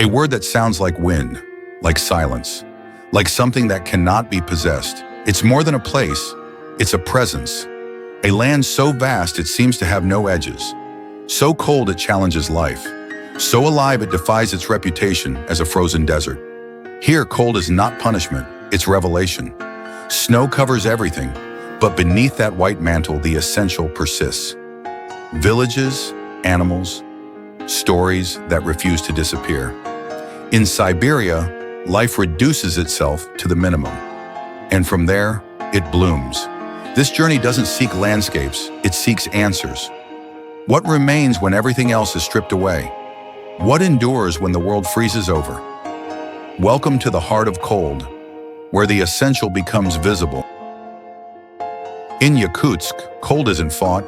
A word that sounds like wind, like silence, like something that cannot be possessed. It's more than a place, it's a presence. A land so vast it seems to have no edges, so cold it challenges life, so alive it defies its reputation as a frozen desert. Here, cold is not punishment, it's revelation. Snow covers everything, but beneath that white mantle the essential persists. Villages, animals, stories that refuse to disappear. In Siberia, life reduces itself to the minimum, and from there, it blooms. This journey doesn't seek landscapes, it seeks answers. What remains when everything else is stripped away? What endures when the world freezes over? Welcome to the heart of cold, where the essential becomes visible. In Yakutsk, cold isn't fought,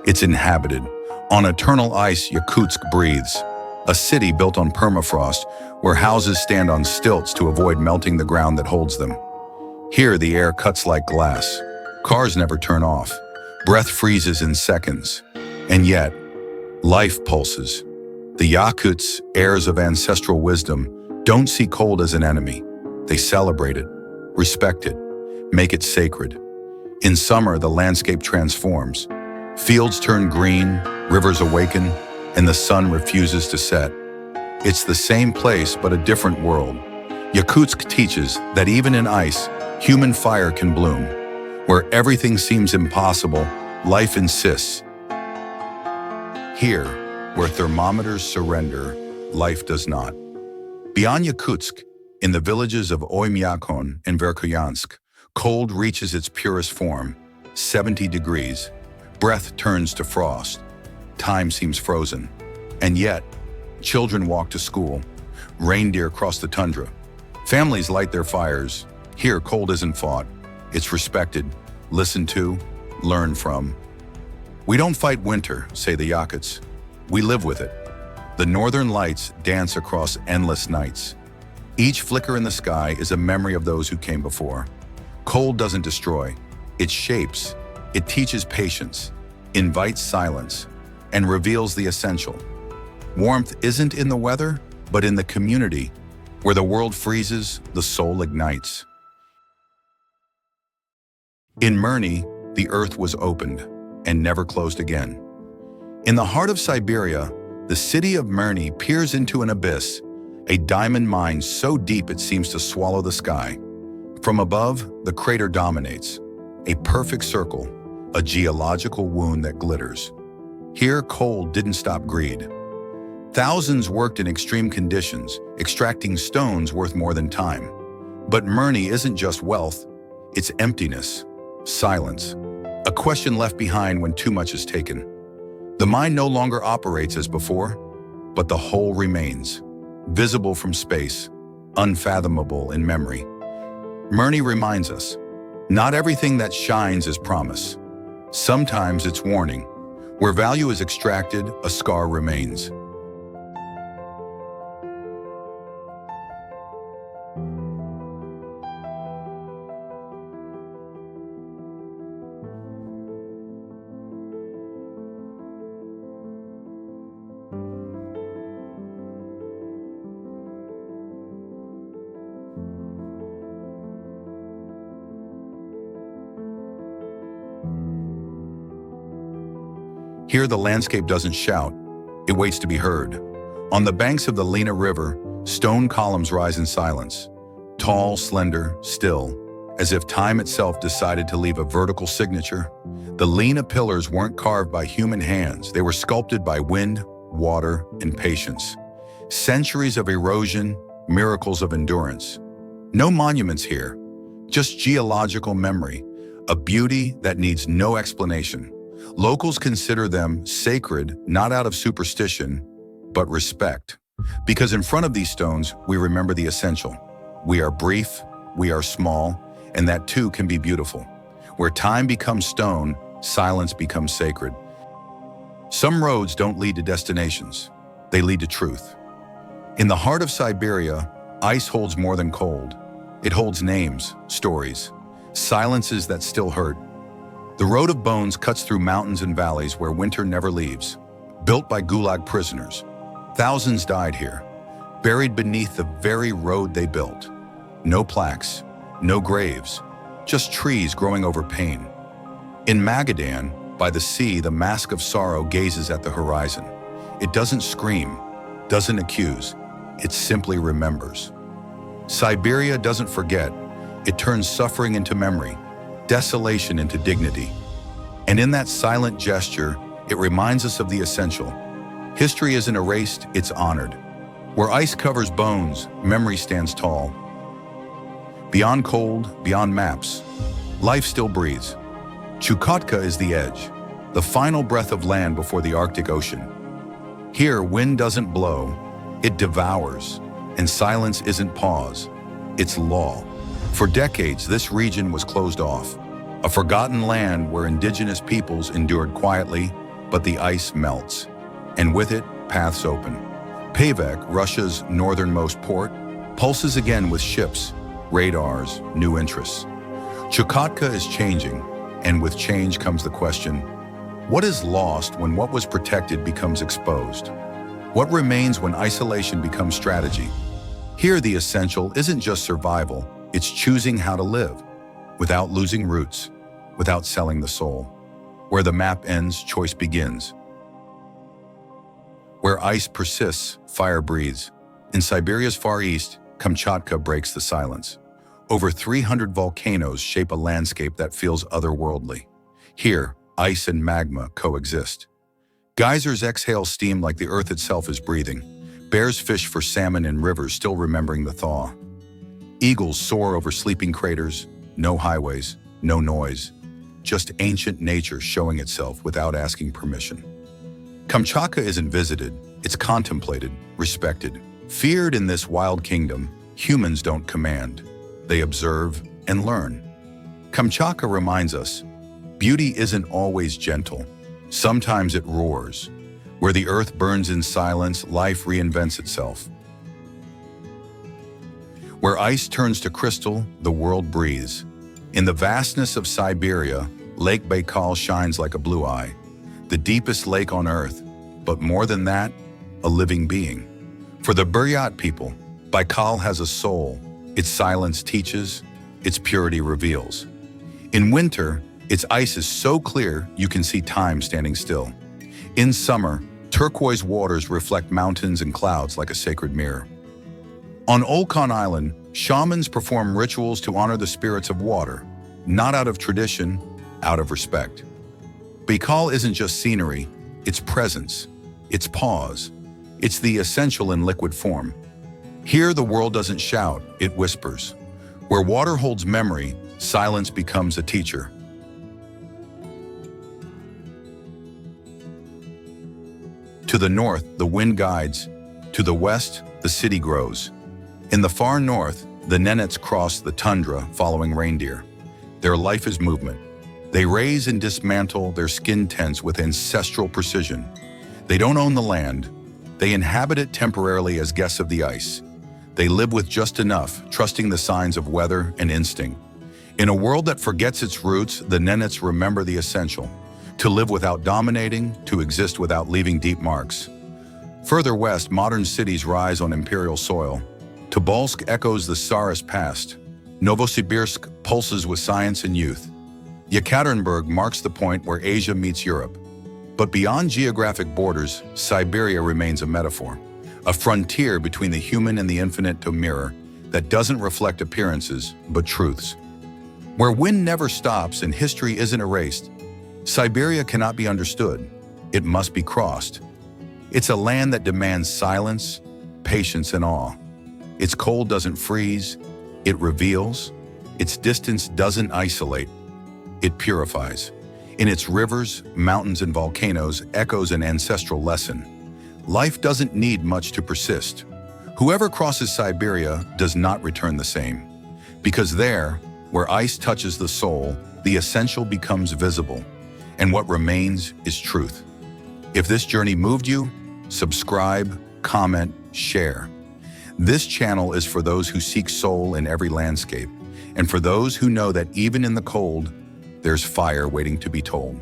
it's inhabited. On eternal ice, Yakutsk breathes. A city built on permafrost, where houses stand on stilts to avoid melting the ground that holds them. Here, the air cuts like glass. Cars never turn off. Breath freezes in seconds. And yet, life pulses. The Yakuts, heirs of ancestral wisdom, don't see cold as an enemy. They celebrate it, respect it, make it sacred. In summer, the landscape transforms. Fields turn green, rivers awaken, and the sun refuses to set. It's the same place, but a different world. Yakutsk teaches that even in ice, human fire can bloom. Where everything seems impossible, life insists. Here, where thermometers surrender, life does not. Beyond Yakutsk, in the villages of Oymyakon and Verkhoyansk, cold reaches its purest form, 70 degrees. Breath turns to frost. Time seems frozen. And yet, children walk to school. Reindeer cross the tundra. Families light their fires. Here, cold isn't fought. It's respected, listened to, learned from. We don't fight winter, say the Yakuts. We live with it. The northern lights dance across endless nights. Each flicker in the sky is a memory of those who came before. Cold doesn't destroy. It shapes. It teaches patience, invites silence, and reveals the essential. Warmth isn't in the weather, but in the community. Where the world freezes, the soul ignites. In Mirny, the earth was opened and never closed again. In the heart of Siberia, the city of Mirny peers into an abyss, a diamond mine so deep it seems to swallow the sky. From above, the crater dominates, a perfect circle, a geological wound that glitters. Here, cold didn't stop greed. Thousands worked in extreme conditions, extracting stones worth more than time. But Mirny isn't just wealth, it's emptiness. Silence, a question left behind when too much is taken. The mind no longer operates as before, but the whole remains, visible from space, unfathomable in memory. Mirny reminds us, not everything that shines is promise. Sometimes it's warning. Where value is extracted, a scar remains. Here, the landscape doesn't shout, it waits to be heard. On the banks of the Lena River, stone columns rise in silence, tall, slender, still, as if time itself decided to leave a vertical signature. The Lena Pillars weren't carved by human hands, they were sculpted by wind, water, and patience. Centuries of erosion, miracles of endurance. No monuments here, just geological memory, a beauty that needs no explanation. Locals consider them sacred, not out of superstition, but respect. Because in front of these stones, we remember the essential. We are brief, we are small, and that too can be beautiful. Where time becomes stone, silence becomes sacred. Some roads don't lead to destinations, they lead to truth. In the heart of Siberia, ice holds more than cold. It holds names, stories, silences that still hurt. The road of bones cuts through mountains and valleys where winter never leaves. Built by Gulag prisoners, thousands died here. buried beneath the very road they built. No plaques, no graves, just trees growing over pain. In Magadan, by the sea, the mask of sorrow gazes at the horizon. It doesn't scream, doesn't accuse, it simply remembers. Siberia doesn't forget, it turns suffering into memory, desolation into dignity. And in that silent gesture, it reminds us of the essential. History isn't erased, it's honored. Where ice covers bones, memory stands tall. Beyond cold, beyond maps, life still breathes. Chukotka is the edge, the final breath of land before the Arctic Ocean. Here, wind doesn't blow, it devours, and silence isn't pause, it's law. For decades, this region was closed off, a forgotten land where indigenous peoples endured quietly, but the ice melts, and with it, paths open. Pevek, Russia's northernmost port, pulses again with ships, radars, new interests. Chukotka is changing, and with change comes the question, what is lost when what was protected becomes exposed? What remains when isolation becomes strategy? Here, the essential isn't just survival, it's choosing how to live, without losing roots, without selling the soul. Where the map ends, choice begins. Where ice persists, fire breathes. In Siberia's far east, Kamchatka breaks the silence. Over 300 volcanoes shape a landscape that feels otherworldly. Here, ice and magma coexist. Geysers exhale steam like the earth itself is breathing. Bears fish for salmon in rivers still remembering the thaw. Eagles soar over sleeping craters, no highways, no noise. Just ancient nature showing itself without asking permission. Kamchatka isn't visited, it's contemplated, respected. Feared in this wild kingdom, humans don't command. They observe and learn. Kamchatka reminds us, beauty isn't always gentle. Sometimes it roars. Where the earth burns in silence, life reinvents itself. Where ice turns to crystal, the world breathes. In the vastness of Siberia, Lake Baikal shines like a blue eye, the deepest lake on earth, but more than that, a living being. For the Buryat people, Baikal has a soul. Its silence teaches, its purity reveals. In winter, its ice is so clear you can see time standing still. In summer, turquoise waters reflect mountains and clouds like a sacred mirror. On Oymyakon Island, shamans perform rituals to honor the spirits of water, not out of tradition, out of respect. Baikal isn't just scenery, it's presence, it's pause, it's the essential in liquid form. Here the world doesn't shout, it whispers. Where water holds memory, silence becomes a teacher. To the north, the wind guides. To the west, the city grows. In the far north, the Nenets cross the Tundra following reindeer. Their life is movement. They raise and dismantle their skin tents with ancestral precision. They don't own the land. They inhabit it temporarily as guests of the ice. They live with just enough, trusting the signs of weather and instinct. In a world that forgets its roots, the Nenets remember the essential. To live without dominating, to exist without leaving deep marks. Further west, modern cities rise on imperial soil. Tobolsk echoes the Tsarist past. Novosibirsk pulses with science and youth. Yekaterinburg marks the point where Asia meets Europe. But beyond geographic borders, Siberia remains a metaphor, a frontier between the human and the infinite, a mirror that doesn't reflect appearances, but truths. Where wind never stops and history isn't erased, Siberia cannot be understood. It must be crossed. It's a land that demands silence, patience, and awe. Its cold doesn't freeze, it reveals. Its distance doesn't isolate, it purifies. In its rivers, mountains, and volcanoes echoes an ancestral lesson. Life doesn't need much to persist. Whoever crosses Siberia does not return the same. Because there, where ice touches the soul, the essential becomes visible, and what remains is truth. If this journey moved you, subscribe, comment, share. This channel is for those who seek soul in every landscape, and for those who know that even in the cold, there's fire waiting to be told.